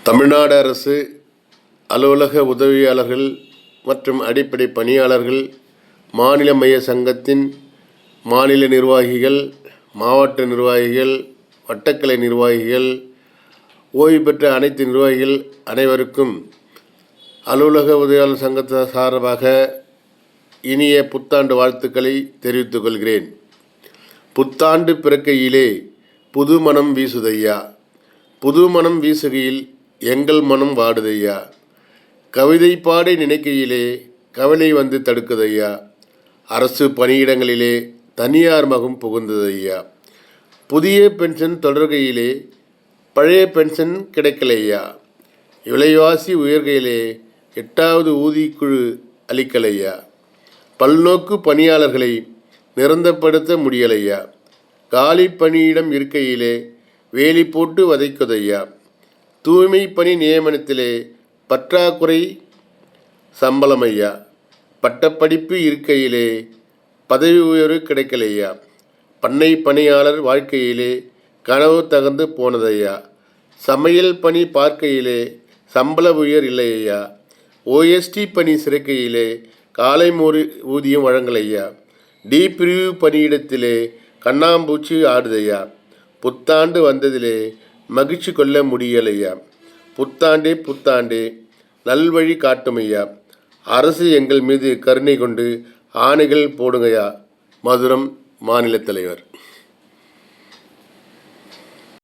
தமிழ்நாடு அரசு அலுவலக உதவியாளர்கள் மற்றும் அடிப்படை பணியாளர்கள் மாநில மைய சங்கத்தின் மாநில நிர்வாகிகள், மாவட்ட நிர்வாகிகள், வட்டக்கலை நிர்வாகிகள், ஓய்வு பெற்ற அனைத்து நிர்வாகிகள் அனைவருக்கும் அலுவலக உதவியாளர் சங்கத்தின் சார்பாக இனிய புத்தாண்டு வாழ்த்துக்களை தெரிவித்துக் கொள்கிறேன். புத்தாண்டு பிறக்கையிலே புது மனம் வீசுதையா, புது மனம் வீசுகையில் எங்கள் மனம் வாடுதையா, கவிதை பாடி நினைக்கையிலே கவலை வந்து தடுக்குதையா, அரசு பணியிடங்களிலே தனியார் மகம் புகுந்ததையா, புதிய பென்ஷன் தொடர்கையிலே பழைய பென்ஷன் கிடைக்கலையா, விலைவாசி உயர்கையிலே 8வது ஊதியக்குழு அளிக்கலையா, பல்நோக்கு பணியாளர்களை நிரந்தரப்படுத்த முடியலையா, காலி பணியிடம் இருக்கையிலே வேலி போட்டு வதைக்குதையா, தூய்மை பணி நியமனத்திலே பற்றாக்குறை சம்பளமையா, பட்டப்படிப்பு இருக்கையிலே பதவி உயர்வு கிடைக்கலையா, பண்ணை பணியாளர் வாழ்க்கையிலே கனவு தகர்ந்து போனதையா, சமையல் பணி பார்க்கையிலே சம்பள உயர் இல்லையா, ஓஎஸ்டி பணி சிறைக்கையிலே காலை ஊதியம் வழங்கலையா, டி பிரிவு பணியிடத்திலே கண்ணாம்பூச்சி ஆடுதையா, புத்தாண்டு வந்ததிலே மகிழ்ச்சி கொள்ள முடியலையா, புத்தாண்டே புத்தாண்டே நல்வழி காட்டுமையா, அரசு எங்கள் மீது கருணை கொண்டு ஆணைகள் போடுங்கயா. மதுரம் மாநில தலைவர்.